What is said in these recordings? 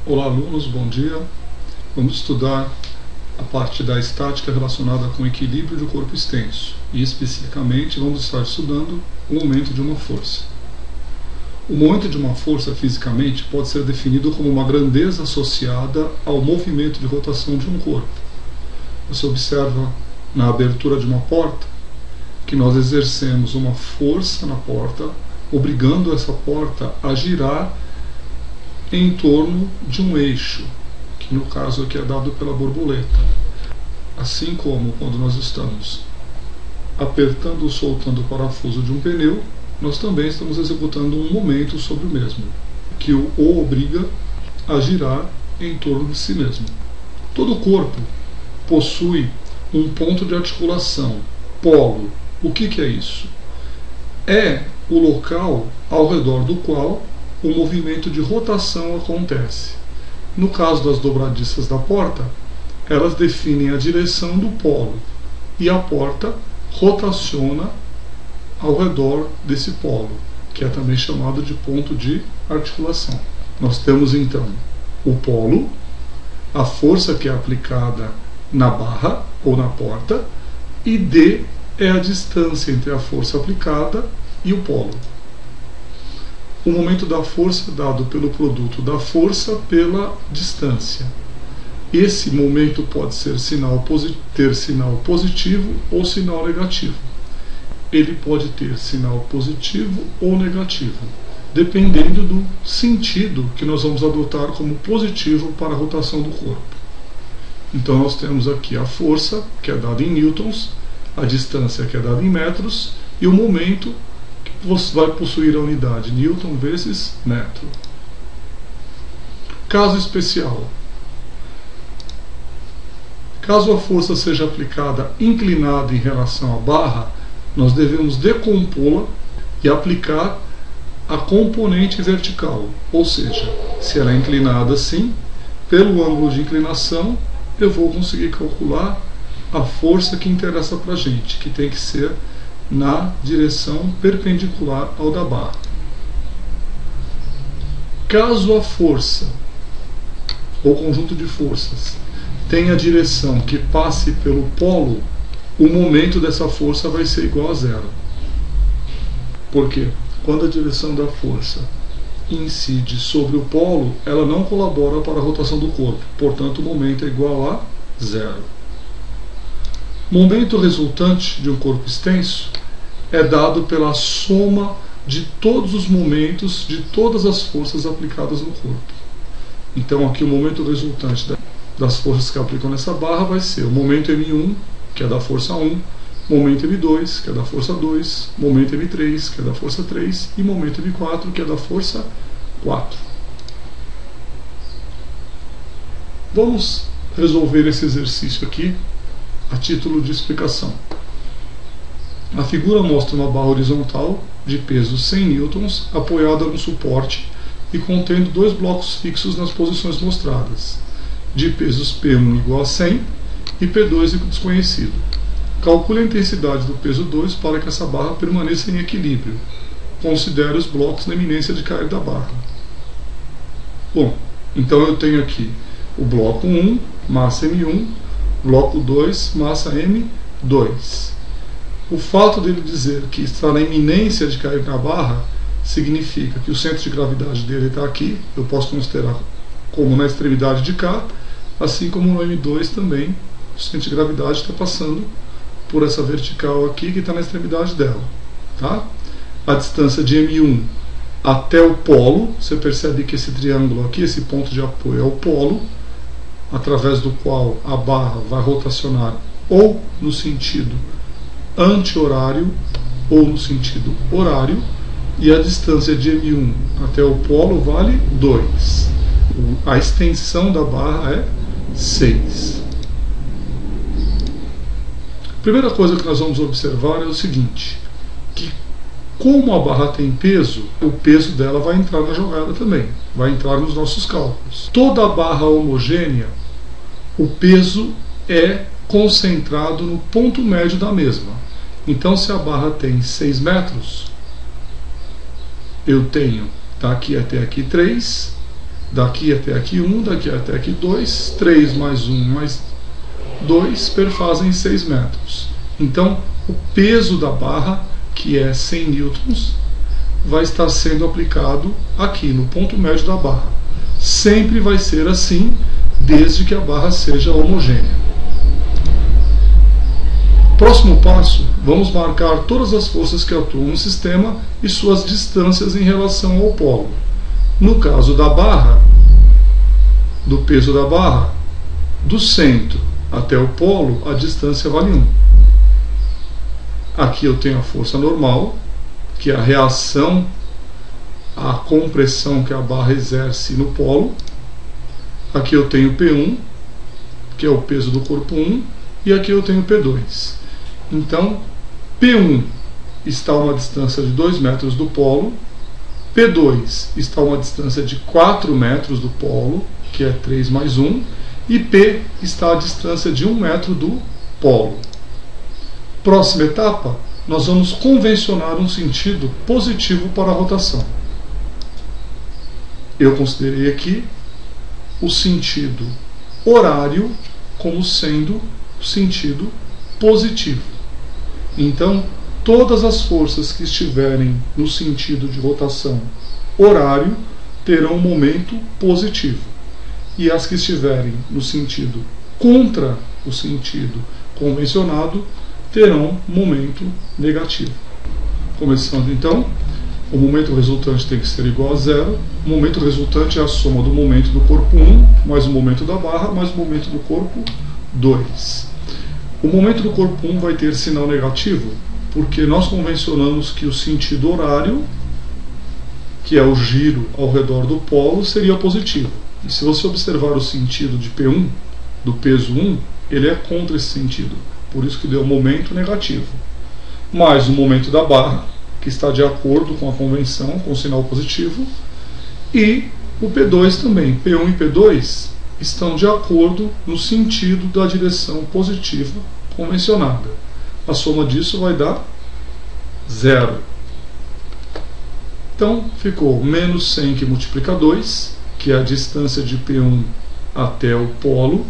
Olá alunos, bom dia. Vamos estudar a parte da estática relacionada com o equilíbrio do corpo extenso e especificamente vamos estar estudando o momento de uma força. O momento de uma força fisicamente pode ser definido como uma grandeza associada ao movimento de rotação de um corpo. Você observa na abertura de uma porta que nós exercemos uma força na porta, obrigando essa porta a girar em torno de um eixo, que no caso aqui é dado pela borboleta. Assim como quando nós estamos apertando ou soltando o parafuso de um pneu, nós também estamos executando um momento sobre o mesmo, que o obriga a girar em torno de si mesmo. Todo o corpo possui um ponto de articulação, polo. O que é isso? É o local ao redor do qual o movimento de rotação acontece. No caso das dobradiças da porta, elas definem a direção do polo e a porta rotaciona ao redor desse polo, que é também chamado de ponto de articulação. Nós temos então o polo, a força que é aplicada na barra ou na porta, e D é a distância entre a força aplicada e o polo. O momento da força é dado pelo produto da força pela distância. Esse momento pode ser ter sinal positivo ou sinal negativo. Ele pode ter sinal positivo ou negativo, dependendo do sentido que nós vamos adotar como positivo para a rotação do corpo. Então nós temos aqui a força, que é dada em newtons, a distância, que é dada em metros, e o momento vai possuir a unidade Newton vezes metro. Caso especial. Caso a força seja aplicada inclinada em relação à barra, nós devemos decompô-la e aplicar a componente vertical. Ou seja, se ela é inclinada assim, pelo ângulo de inclinação, eu vou conseguir calcular a força que interessa para a gente, que tem que ser na direção perpendicular ao da barra. Caso a força, ou conjunto de forças, tenha direção que passe pelo polo, o momento dessa força vai ser igual a zero. Por quê? Quando a direção da força incide sobre o polo, ela não colabora para a rotação do corpo, portanto o momento é igual a zero. Momento resultante de um corpo extenso é dado pela soma de todos os momentos, de todas as forças aplicadas no corpo. Então aqui o momento resultante das forças que aplicam nessa barra vai ser o momento M1, que é da força 1, momento M2, que é da força 2, momento M3, que é da força 3, e momento M4, que é da força 4. Vamos resolver esse exercício aqui a título de explicação. A figura mostra uma barra horizontal de peso 100 newtons apoiada no suporte e contendo dois blocos fixos nas posições mostradas, de pesos P1 igual a 100 e P2 desconhecido. Calcule a intensidade do peso 2 para que essa barra permaneça em equilíbrio. Considere os blocos na iminência de cair da barra. Bom, então eu tenho aqui o bloco 1, massa M1, bloco 2, massa M2. O fato dele dizer que está na iminência de cair na barra significa que o centro de gravidade dele está aqui, eu posso considerar como na extremidade de cá, assim como no M2 também, o centro de gravidade está passando por essa vertical aqui que está na extremidade dela. Tá? A distância de M1 até o polo, você percebe que esse triângulo aqui, esse ponto de apoio é o polo, através do qual a barra vai rotacionar ou no sentido anti-horário ou no sentido horário, e a distância de M1 até o polo vale 2. A extensão da barra é 6. A primeira coisa que nós vamos observar é o seguinte, que como a barra tem peso, o peso dela vai entrar na jogada também, vai entrar nos nossos cálculos. Toda barra homogênea, o peso é concentrado no ponto médio da mesma. Então, se a barra tem 6 metros, eu tenho daqui até aqui 3, Daqui até aqui 1, daqui até aqui 2, 3 mais 1 mais 2 perfazem 6 metros. Então, o peso da barra, que é 100 newtons, vai estar sendo aplicado aqui no ponto médio da barra. Sempre vai ser assim, desde que a barra seja homogênea. Próximo passo, vamos marcar todas as forças que atuam no sistema e suas distâncias em relação ao polo. No caso da barra, do peso da barra, do centro até o polo, a distância vale 1. Aqui eu tenho a força normal, que é a reação à compressão que a barra exerce no polo. Aqui eu tenho P1, que é o peso do corpo 1, e aqui eu tenho P2. Então, P1 está a uma distância de 2 metros do polo, P2 está a uma distância de 4 metros do polo, que é 3 mais 1, e P está a distância de 1 metro do polo. Próxima etapa, nós vamos convencionar um sentido positivo para a rotação. Eu considerei aqui o sentido horário como sendo o sentido positivo. Então, todas as forças que estiverem no sentido de rotação horário terão um momento positivo. E as que estiverem no sentido contra o sentido convencionado terão momento negativo. Começando então, o momento resultante tem que ser igual a zero. O momento resultante é a soma do momento do corpo 1 mais o momento da barra mais o momento do corpo 2. O momento do corpo 1 vai ter sinal negativo porque nós convencionamos que o sentido horário, que é o giro ao redor do polo, seria positivo. E se você observar o sentido de P1, do peso 1, ele é contra esse sentido. Por isso que deu momento negativo. Mais o momento da barra, que está de acordo com a convenção, com o sinal positivo. E o P2 também. P1 e P2 estão de acordo no sentido da direção positiva convencionada. A soma disso vai dar 0. Então, ficou menos 100 que multiplica 2, que é a distância de P1 até o polo,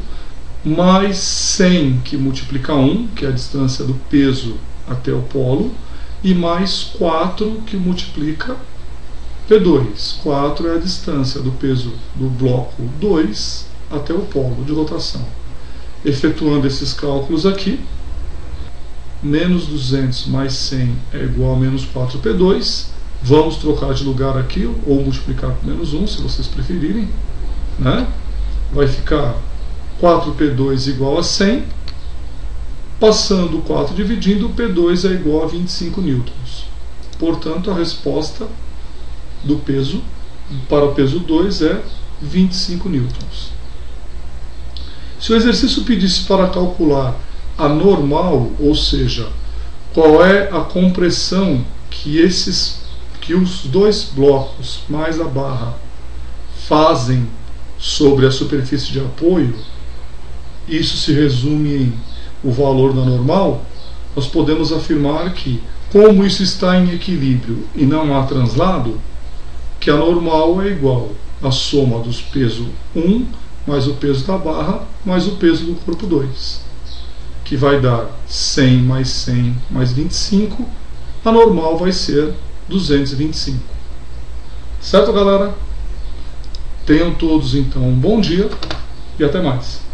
mais 100 que multiplica 1, que é a distância do peso até o polo, e mais 4 que multiplica P2. 4 é a distância do peso do bloco 2 até o polo de rotação. Efetuando esses cálculos aqui, menos 200 mais 100 é igual a menos 4P2. Vamos trocar de lugar aqui, ou multiplicar por menos 1, se vocês preferirem, né? Vai ficar 4P2 igual a 100. Passando o 4 dividindo, P2 é igual a 25 newtons. Portanto, a resposta do peso para o peso 2 é 25 newtons. Se o exercício pedisse para calcular a normal, ou seja, qual é a compressão que os dois blocos mais a barra fazem sobre a superfície de apoio, isso se resume em o valor da normal, nós podemos afirmar que, como isso está em equilíbrio e não há translado, que a normal é igual à soma dos pesos 1 mais o peso da barra mais o peso do corpo 2, que vai dar 100 mais 100 mais 25, a normal vai ser 225. Certo, galera? Tenham todos então um bom dia e até mais.